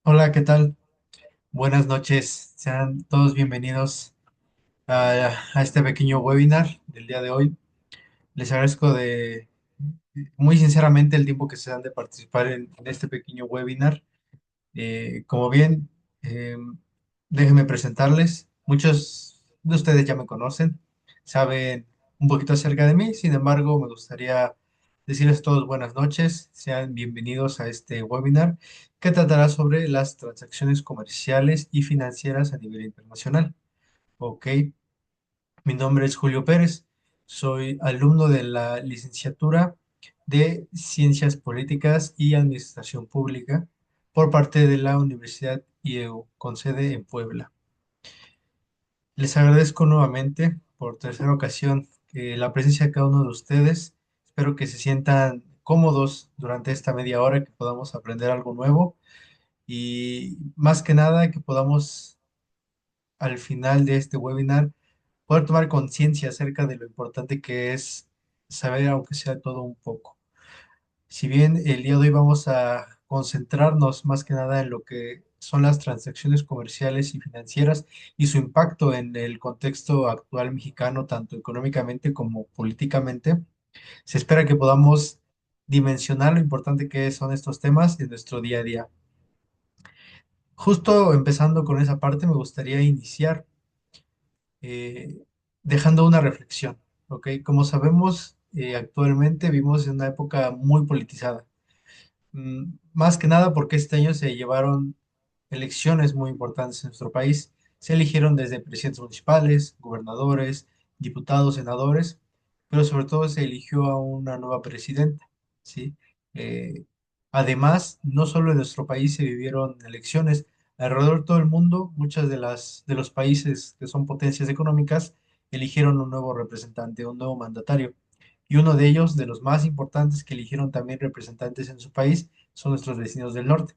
Hola, ¿qué tal? Buenas noches. Sean todos bienvenidos a este pequeño webinar del día de hoy. Les agradezco muy sinceramente el tiempo que se dan de participar en este pequeño webinar. Como bien, eh, déjenme presentarles. Muchos de ustedes ya me conocen, saben un poquito acerca de mí. Sin embargo, me gustaría decirles a todos buenas noches. Sean bienvenidos a este webinar que tratará sobre las transacciones comerciales y financieras a nivel internacional. Ok, mi nombre es Julio Pérez. Soy alumno de la licenciatura de Ciencias Políticas y Administración Pública por parte de la Universidad IEU, con sede en Puebla. Les agradezco nuevamente por tercera ocasión la presencia de cada uno de ustedes. Espero que se sientan cómodos durante esta media hora, que podamos aprender algo nuevo y más que nada que podamos al final de este webinar poder tomar conciencia acerca de lo importante que es saber, aunque sea todo un poco. Si bien el día de hoy vamos a concentrarnos más que nada en lo que son las transacciones comerciales y financieras y su impacto en el contexto actual mexicano, tanto económicamente como políticamente, se espera que podamos dimensionar lo importante que son estos temas en nuestro día a día. Justo empezando con esa parte, me gustaría iniciar eh, dejando una reflexión, ¿ok? Como sabemos, actualmente vivimos en una época muy politizada. Más que nada porque este año se llevaron elecciones muy importantes en nuestro país. Se eligieron desde presidentes municipales, gobernadores, diputados, senadores, pero sobre todo se eligió a una nueva presidenta, ¿sí? Eh, Además, no solo en nuestro país se vivieron elecciones, alrededor de todo el mundo, muchas de los países que son potencias económicas eligieron un nuevo representante, un nuevo mandatario. Y uno de ellos, de los más importantes que eligieron también representantes en su país, son nuestros vecinos del norte.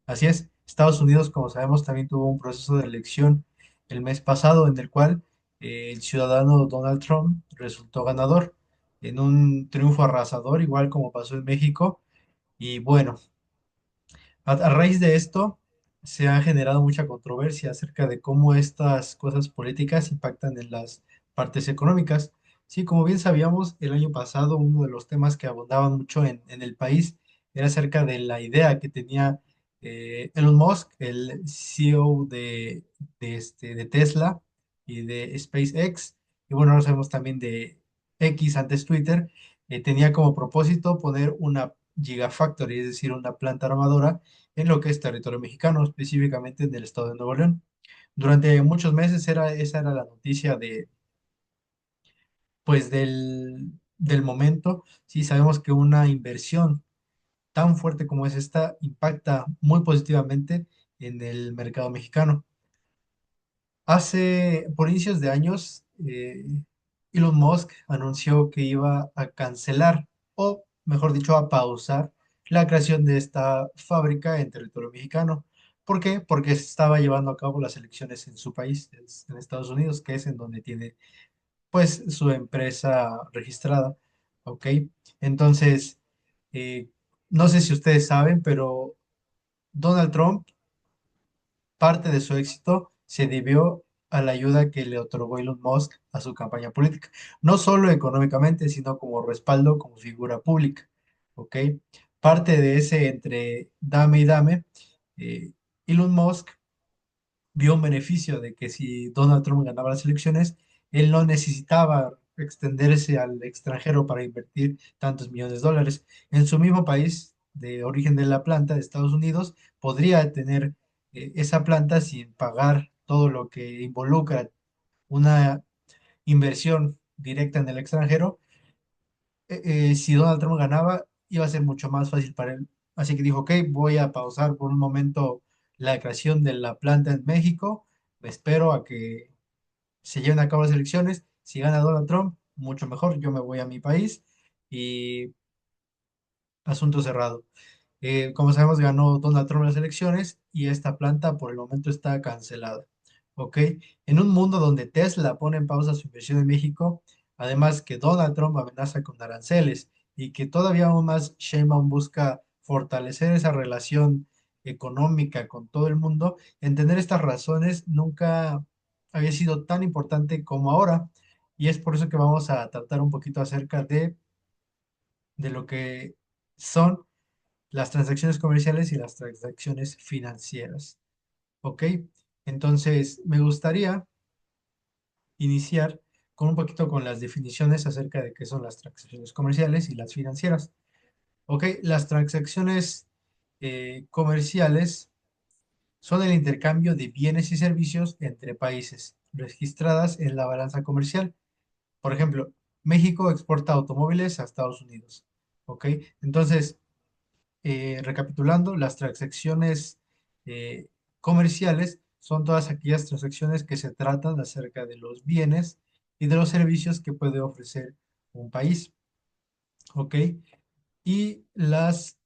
Así es, Estados Unidos, como sabemos, también tuvo un proceso de elección el mes pasado en el cual el ciudadano Donald Trump resultó ganador en un triunfo arrasador, igual como pasó en México. Y bueno, a raíz de esto se ha generado mucha controversia acerca de cómo estas cosas políticas impactan en las partes económicas. Sí, como bien sabíamos, el año pasado uno de los temas que abundaban mucho en el país era acerca de la idea que tenía Elon Musk, el CEO de Tesla y de SpaceX, y bueno, ahora sabemos también de X, antes Twitter, tenía como propósito poner una Gigafactory, es decir, una planta armadora en lo que es territorio mexicano, específicamente en el estado de Nuevo León. Durante muchos meses esa era la noticia pues del momento. Sí, sabemos que una inversión tan fuerte como es esta impacta muy positivamente en el mercado mexicano. Por inicios de años, Elon Musk anunció que iba a cancelar, o mejor dicho, a pausar la creación de esta fábrica en territorio mexicano. ¿Por qué? Porque se estaba llevando a cabo las elecciones en su país, en Estados Unidos, que es en donde tiene pues su empresa registrada. ¿Ok? Entonces, eh, no sé si ustedes saben, pero Donald Trump, parte de su éxito se debió a la ayuda que le otorgó Elon Musk a su campaña política, no solo económicamente, sino como respaldo como figura pública. ¿Ok? Parte de ese entre dame y dame, eh, Elon Musk vio un beneficio de que si Donald Trump ganaba las elecciones, él no necesitaba extenderse al extranjero para invertir tantos millones de dólares. En su mismo país de origen de la planta, de Estados Unidos, podría tener esa planta sin pagar todo lo que involucra una inversión directa en el extranjero. Si Donald Trump ganaba, iba a ser mucho más fácil para él. Así que dijo, ok, voy a pausar por un momento la creación de la planta en México. Me espero a que se lleven a cabo las elecciones. Si gana Donald Trump, mucho mejor. Yo me voy a mi país y asunto cerrado. Como sabemos, ganó Donald Trump las elecciones y esta planta por el momento está cancelada. ¿Ok? En un mundo donde Tesla pone en pausa su inversión en México, además que Donald Trump amenaza con aranceles y que todavía aún más Sheinbaum busca fortalecer esa relación económica con todo el mundo, entender estas razones nunca había sido tan importante como ahora. Y es por eso que vamos a tratar un poquito acerca de lo que son las transacciones comerciales y las transacciones financieras. ¿Ok? Entonces, me gustaría iniciar con un poquito con las definiciones acerca de qué son las transacciones comerciales y las financieras. ¿Ok? Las transacciones comerciales son el intercambio de bienes y servicios entre países registradas en la balanza comercial. Por ejemplo, México exporta automóviles a Estados Unidos. ¿Ok? Entonces, recapitulando, las transacciones eh, comerciales son todas aquellas transacciones que se tratan acerca de los bienes y de los servicios que puede ofrecer un país. ¿Ok? Y las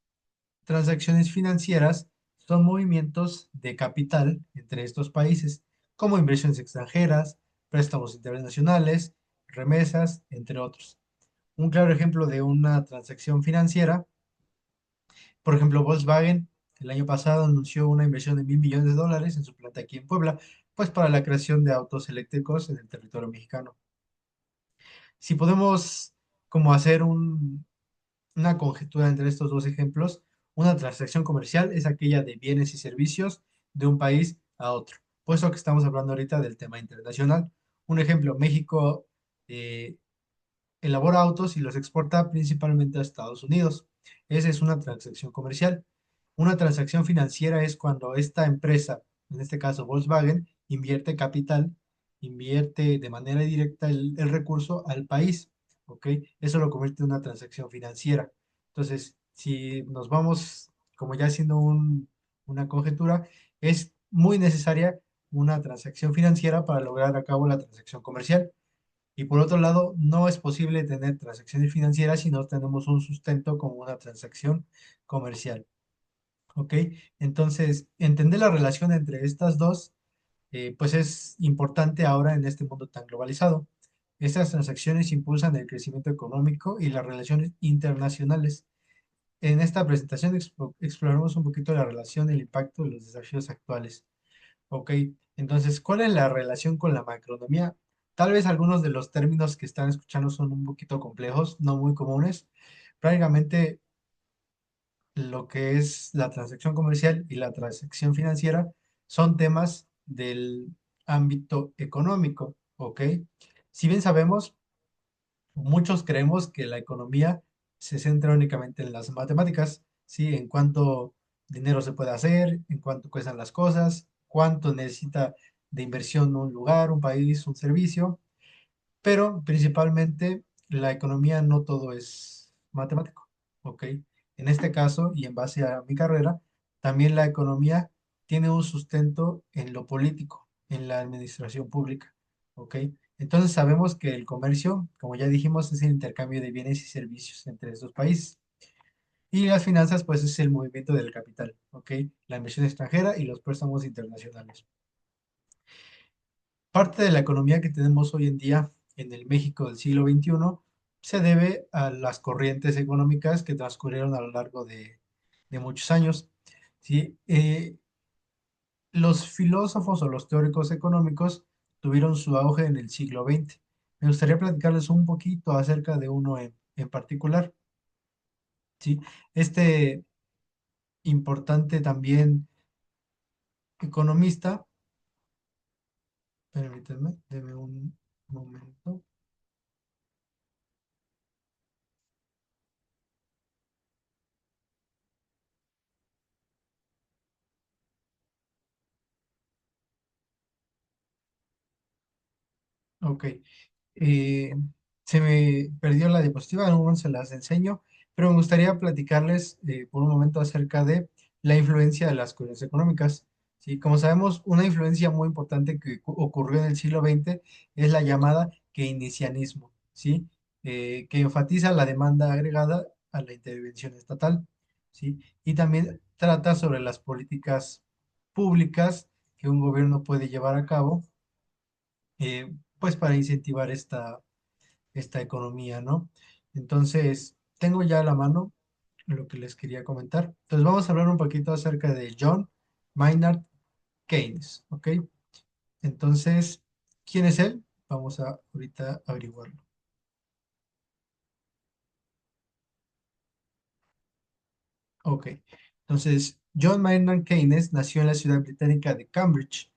transacciones financieras son movimientos de capital entre estos países, como inversiones extranjeras, préstamos internacionales, remesas, entre otros. Un claro ejemplo de una transacción financiera, por ejemplo, Volkswagen el año pasado anunció una inversión de $1.000 millones en su planta aquí en Puebla, pues para la creación de autos eléctricos en el territorio mexicano. Si podemos como hacer una conjetura entre estos dos ejemplos, una transacción comercial es aquella de bienes y servicios de un país a otro, puesto que estamos hablando ahorita del tema internacional. Un ejemplo, México eh, elabora autos y los exporta principalmente a Estados Unidos. Esa es una transacción comercial. Una transacción financiera es cuando esta empresa, en este caso Volkswagen, invierte capital, invierte de manera directa el recurso al país, ¿ok? Eso lo convierte en una transacción financiera. Entonces, si nos vamos como ya haciendo una conjetura, es muy necesaria una transacción financiera para lograr a cabo la transacción comercial. Y por otro lado, no es posible tener transacciones financieras si no tenemos un sustento como una transacción comercial. ¿Ok? Entonces, entender la relación entre estas dos, pues es importante ahora en este mundo tan globalizado. Estas transacciones impulsan el crecimiento económico y las relaciones internacionales. En esta presentación exploramos un poquito la relación y el impacto de los desafíos actuales. Ok, entonces, ¿cuál es la relación con la macroeconomía? Tal vez algunos de los términos que están escuchando son un poquito complejos, no muy comunes. Prácticamente lo que es la transacción comercial y la transacción financiera son temas del ámbito económico, ¿ok? Si bien sabemos, muchos creemos que la economía se centra únicamente en las matemáticas, ¿sí? En cuánto dinero se puede hacer, en cuánto cuestan las cosas, cuánto necesita de inversión un lugar, un país, un servicio, pero principalmente la economía no todo es matemático, ¿ok? En este caso, y en base a mi carrera, también la economía tiene un sustento en lo político, en la administración pública, ¿ok? Entonces sabemos que el comercio, como ya dijimos, es el intercambio de bienes y servicios entre estos países. Y las finanzas, pues es el movimiento del capital, ¿ok? La inversión extranjera y los préstamos internacionales. Parte de la economía que tenemos hoy en día en el México del siglo XXI se debe a las corrientes económicas que transcurrieron a lo largo de muchos años. ¿Sí? Los filósofos o los teóricos económicos tuvieron su auge en el siglo XX. Me gustaría platicarles un poquito acerca de uno en particular. ¿Sí? Este importante también economista, permítanme, denme un momento. Ok. Eh, Se me perdió la diapositiva, en un momento se las enseño, pero me gustaría platicarles por un momento acerca de la influencia de las corrientes económicas. ¿Sí? Como sabemos, una influencia muy importante que ocurrió en el siglo XX es la llamada keynesianismo, ¿sí? Que enfatiza la demanda agregada a la intervención estatal, ¿sí? Y también trata sobre las políticas públicas que un gobierno puede llevar a cabo, pues para incentivar esta economía, ¿no? Entonces, tengo ya a la mano lo que les quería comentar. Entonces vamos a hablar un poquito acerca de John Maynard Keynes, ¿ok? Entonces, ¿quién es él? Vamos a ahorita averiguarlo. Ok, entonces John Maynard Keynes nació en la ciudad británica de Cambridge,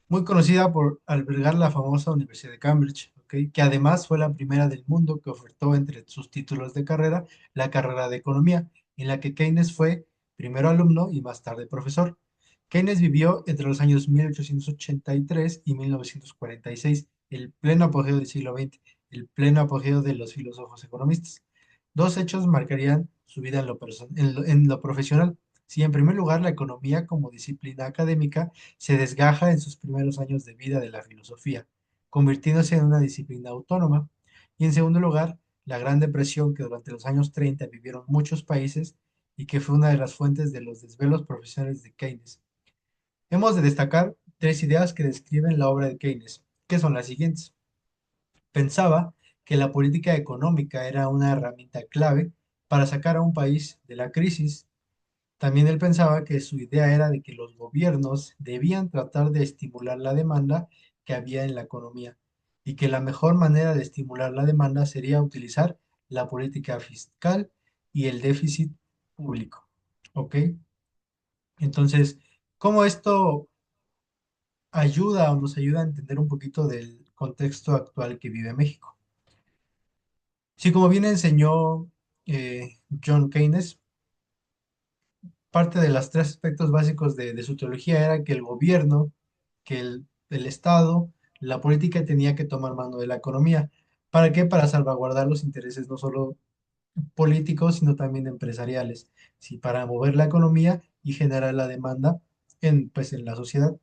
muy conocida por albergar la famosa Universidad de Cambridge, ¿ok? Que además fue la primera del mundo que ofertó entre sus títulos de carrera la carrera de economía, en la que Keynes fue primero alumno y más tarde profesor. Keynes vivió entre los años 1883 y 1946, el pleno apogeo del siglo XX, el pleno apogeo de los filósofos economistas. Dos hechos marcarían su vida en lo profesional. Si en primer lugar la economía como disciplina académica se desgaja en sus primeros años de vida de la filosofía, convirtiéndose en una disciplina autónoma. Y en segundo lugar, la Gran Depresión que durante los años 30 vivieron muchos países y que fue una de las fuentes de los desvelos profesionales de Keynes. Hemos de destacar tres ideas que describen la obra de Keynes, que son las siguientes. Pensaba que la política económica era una herramienta clave para sacar a un país de la crisis. También él pensaba que su idea era de que los gobiernos debían tratar de estimular la demanda que había en la economía y que la mejor manera de estimular la demanda sería utilizar la política fiscal y el déficit público. ¿Ok? Entonces, ¿cómo esto ayuda o nos ayuda a entender un poquito del contexto actual que vive México? Sí, como bien enseñó John Keynes, parte de los tres aspectos básicos de su teología era que el gobierno, el Estado, la política tenía que tomar mano de la economía. ¿Para qué? Para salvaguardar los intereses no solo políticos, sino también empresariales. Sí, para mover la economía y generar la demanda pues, en la sociedad.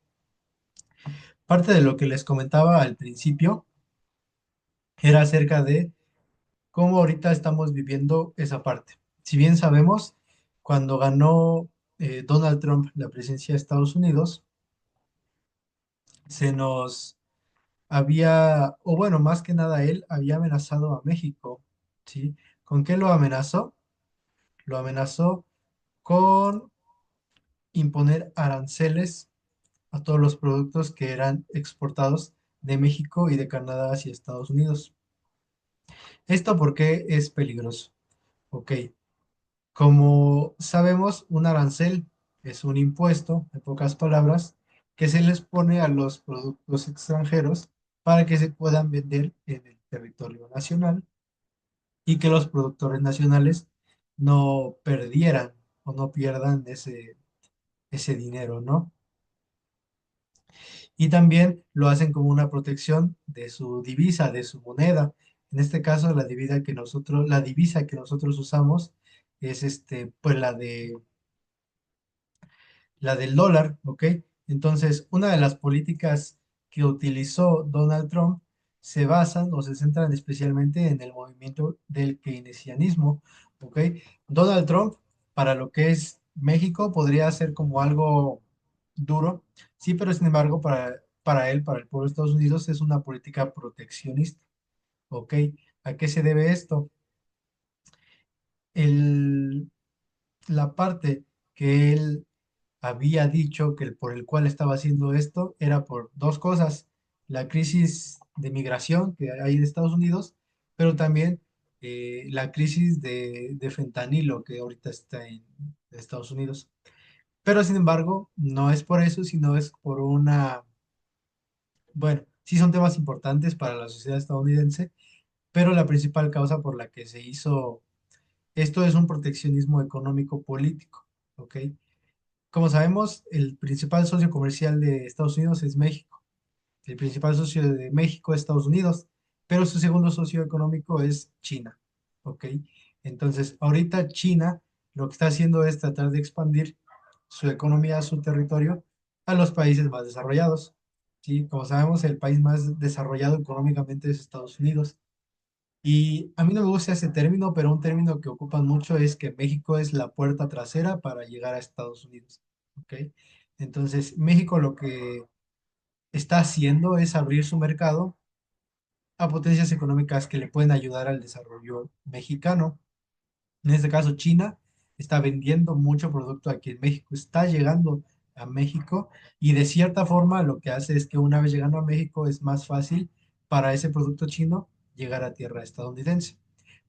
Parte de lo que les comentaba al principio era acerca de cómo ahorita estamos viviendo esa parte. Si bien sabemos, cuando ganó Donald Trump la presidencia de Estados Unidos, se nos había, o bueno, más que nada él había amenazado a México, ¿sí? ¿Con qué lo amenazó? Lo amenazó con imponer aranceles a todos los productos que eran exportados de México y de Canadá hacia Estados Unidos. ¿Esto por qué es peligroso? Ok, como sabemos, un arancel es un impuesto, en pocas palabras, que se les pone a los productos extranjeros para que se puedan vender en el territorio nacional y que los productores nacionales no perdieran o no pierdan ese dinero, ¿no? Y también lo hacen como una protección de su divisa, de su moneda. En este caso, la divisa que nosotros usamos es pues la del dólar, ¿ok? Entonces, una de las políticas que utilizó Donald Trump se basan o se centran especialmente en el movimiento del keynesianismo, ¿ok? Donald Trump, para lo que es México, podría ser como algo duro, sí, pero sin embargo, para él, para el pueblo de Estados Unidos, es una política proteccionista, ¿ok? ¿A qué se debe esto? El, la parte que él había dicho que el por el cual estaba haciendo esto era por dos cosas, la crisis de migración que hay en Estados Unidos, pero también la crisis de fentanilo que ahorita está en Estados Unidos. Pero sin embargo, no es por eso, sino es por bueno, sí son temas importantes para la sociedad estadounidense, pero la principal causa por la que se hizo esto es un proteccionismo económico político, ¿ok? Como sabemos, el principal socio comercial de Estados Unidos es México. El principal socio de México es Estados Unidos, pero su segundo socio económico es China. ¿Ok? Entonces, ahorita China lo que está haciendo es tratar de expandir su economía, su territorio a los países más desarrollados. ¿Sí? Como sabemos, el país más desarrollado económicamente es Estados Unidos. Y a mí no me gusta ese término, pero un término que ocupan mucho es que México es la puerta trasera para llegar a Estados Unidos. ¿Ok? Entonces, México lo que está haciendo es abrir su mercado a potencias económicas que le pueden ayudar al desarrollo mexicano. En este caso, China. está vendiendo mucho producto aquí en México, está llegando a México y de cierta forma lo que hace es que una vez llegando a México es más fácil para ese producto chino llegar a tierra estadounidense.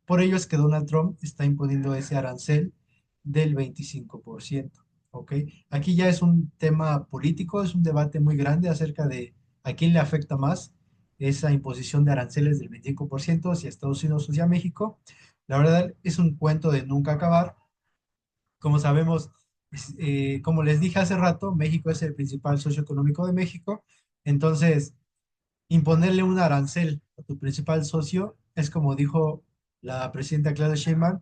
Por ello es que Donald Trump está imponiendo ese arancel del 25%. ¿Ok? Aquí ya es un tema político, es un debate muy grande acerca de a quién le afecta más esa imposición de aranceles del 25% hacia Estados Unidos o hacia México. La verdad es un cuento de nunca acabar. Como sabemos, como les dije hace rato, México es el principal socio económico de México. Entonces, imponerle un arancel a tu principal socio es como dijo la presidenta Claudia Sheinbaum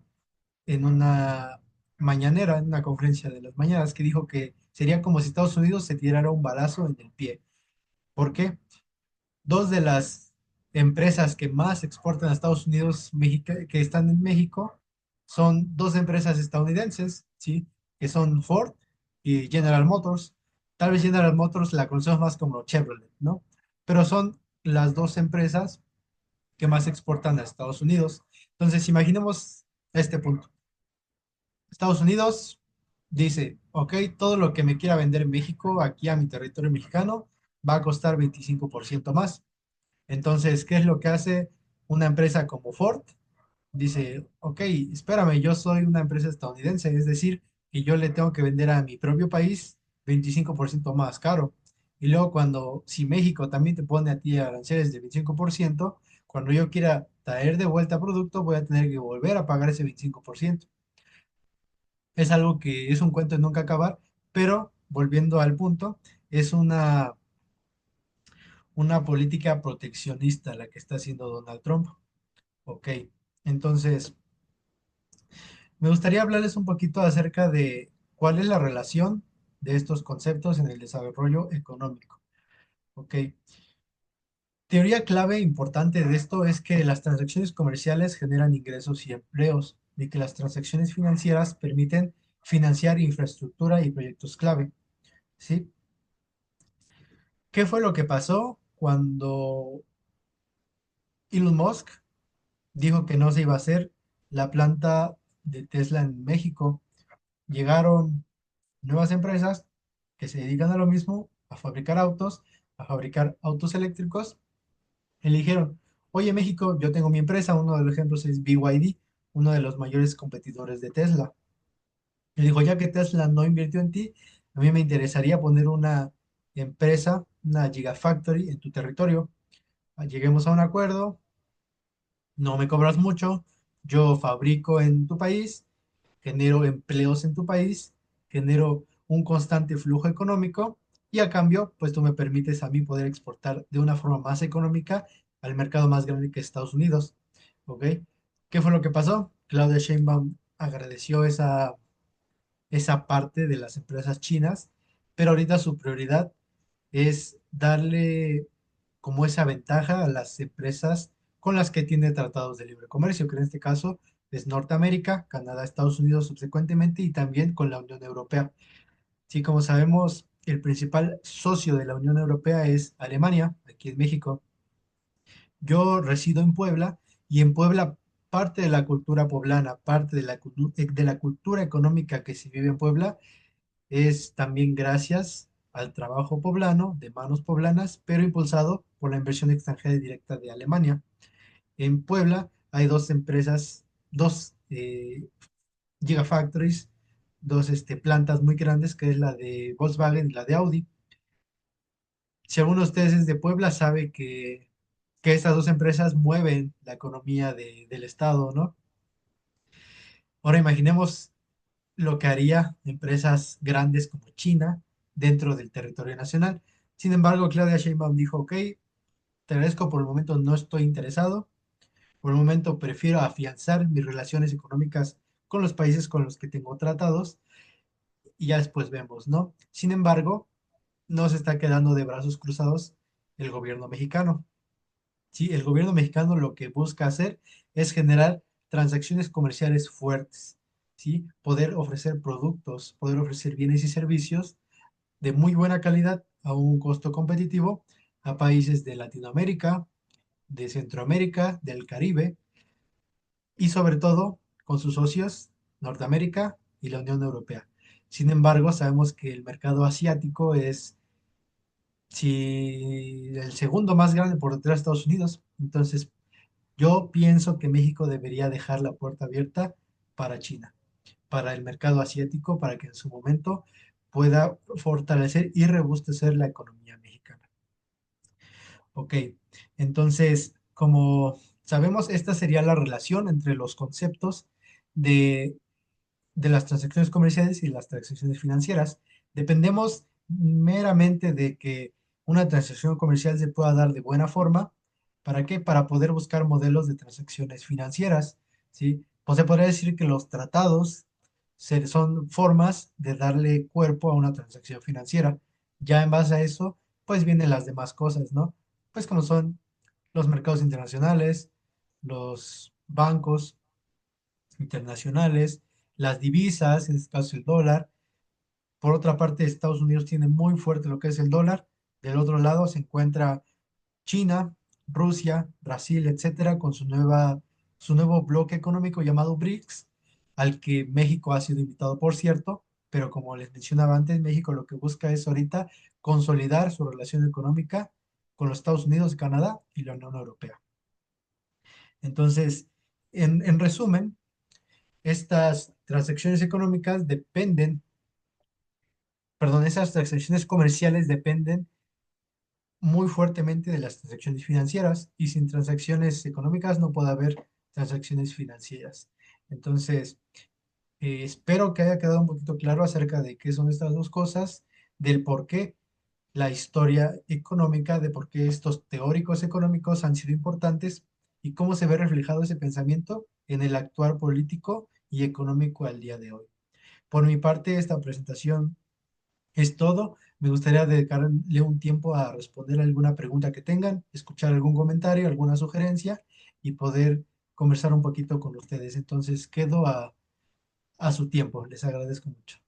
en una mañanera, en una conferencia de las mañanas, que dijo que sería como si Estados Unidos se tirara un balazo en el pie. ¿Por qué? Dos de las empresas que más exportan a Estados Unidos que están en México son dos empresas estadounidenses, ¿sí? Que son Ford y General Motors. Tal vez General Motors la conocemos más como Chevrolet, ¿no? Pero son las dos empresas que más exportan a Estados Unidos. Entonces, imaginemos este punto. Estados Unidos dice, ok, todo lo que me quiera vender en México, aquí a mi territorio mexicano, va a costar 25% más. Entonces, ¿qué es lo que hace una empresa como Ford? Dice, ok, espérame, yo soy una empresa estadounidense, es decir, que yo le tengo que vender a mi propio país 25% más caro. Y luego si México también te pone a ti aranceles de 25%, cuando yo quiera traer de vuelta producto, voy a tener que volver a pagar ese 25%. Es algo que es un cuento de nunca acabar, pero volviendo al punto, es una política proteccionista la que está haciendo Donald Trump. Ok, entonces me gustaría hablarles un poquito acerca de cuál es la relación de estos conceptos en el desarrollo económico. Ok, teoría clave importante de esto es que las transacciones comerciales generan ingresos y empleos y que las transacciones financieras permiten financiar infraestructura y proyectos clave. ¿Sí? ¿Qué fue lo que pasó cuando Elon Musk dijo que no se iba a hacer la planta de Tesla en México? Llegaron nuevas empresas que se dedican a lo mismo, a fabricar autos eléctricos. Eligieron, oye México, yo tengo mi empresa, uno de los ejemplos es BYD, uno de los mayores competidores de Tesla. Y dijo, ya que Tesla no invirtió en ti, a mí me interesaría poner una empresa, una Gigafactory en tu territorio. Lleguemos a un acuerdo, no me cobras mucho, yo fabrico en tu país, genero empleos en tu país, genero un constante flujo económico y a cambio, pues tú me permites a mí poder exportar de una forma más económica al mercado más grande que Estados Unidos. ¿Ok? ¿Qué fue lo que pasó? Claudia Sheinbaum agradeció esa parte de las empresas chinas, pero ahorita su prioridad es darle como esa ventaja a las empresas con las que tiene tratados de libre comercio, que en este caso es Norteamérica, Canadá, Estados Unidos subsecuentemente y también con la Unión Europea. Sí, como sabemos, el principal socio de la Unión Europea es Alemania, aquí en México. Yo resido en Puebla y en Puebla parte de la cultura poblana, parte de la cultura económica que se vive en Puebla es también gracias al trabajo poblano, de manos poblanas, pero impulsado por la inversión extranjera directa de Alemania. En Puebla hay dos empresas, dos gigafactories, dos plantas muy grandes, que es la de Volkswagen y la de Audi. Si alguno de ustedes es de Puebla, sabe que estas dos empresas mueven la economía del estado, ¿no? Ahora imaginemos lo que haría empresas grandes como China dentro del territorio nacional. Sin embargo, Claudia Sheinbaum dijo, ok, te agradezco, por el momento no estoy interesado, por el momento prefiero afianzar mis relaciones económicas con los países con los que tengo tratados y ya después vemos, ¿no? Sin embargo, no se está quedando de brazos cruzados el gobierno mexicano. Sí, el gobierno mexicano lo que busca hacer es generar transacciones comerciales fuertes, ¿sí? Poder ofrecer productos, poder ofrecer bienes y servicios de muy buena calidad a un costo competitivo a países de Latinoamérica, de Centroamérica, del Caribe y sobre todo con sus socios Norteamérica y la Unión Europea. Sin embargo, sabemos que el mercado asiático es si el segundo más grande por detrás de Estados Unidos. Entonces, yo pienso que México debería dejar la puerta abierta para China, para el mercado asiático, para que en su momento pueda fortalecer y robustecer la economía mexicana. Ok, entonces, como sabemos, esta sería la relación entre los conceptos de las transacciones comerciales y las transacciones financieras. Dependemos meramente de que una transacción comercial se pueda dar de buena forma. ¿Para qué? Para poder buscar modelos de transacciones financieras, ¿sí? Pues se podría decir que los tratados son formas de darle cuerpo a una transacción financiera. Ya en base a eso, pues vienen las demás cosas, ¿no? Pues como son los mercados internacionales, los bancos internacionales, las divisas, en este caso el dólar. Por otra parte, Estados Unidos tiene muy fuerte lo que es el dólar. Del otro lado se encuentra China, Rusia, Brasil, etcétera, con su nuevo bloque económico llamado BRICS, al que México ha sido invitado, por cierto, pero como les mencionaba antes, México lo que busca es ahorita consolidar su relación económica con los Estados Unidos, Canadá y la Unión Europea. Entonces, en resumen, estas transacciones económicas dependen, perdón, esas transacciones comerciales dependen muy fuertemente de las transacciones financieras y sin transacciones económicas no puede haber transacciones financieras. Entonces, espero que haya quedado un poquito claro acerca de qué son estas dos cosas, del por qué la historia económica, de por qué estos teóricos económicos han sido importantes y cómo se ve reflejado ese pensamiento en el actuar político y económico al día de hoy. Por mi parte, esta presentación es todo. Me gustaría dedicarle un tiempo a responder alguna pregunta que tengan, escuchar algún comentario, alguna sugerencia y poder conversar un poquito con ustedes. Entonces, quedo a su tiempo. Les agradezco mucho.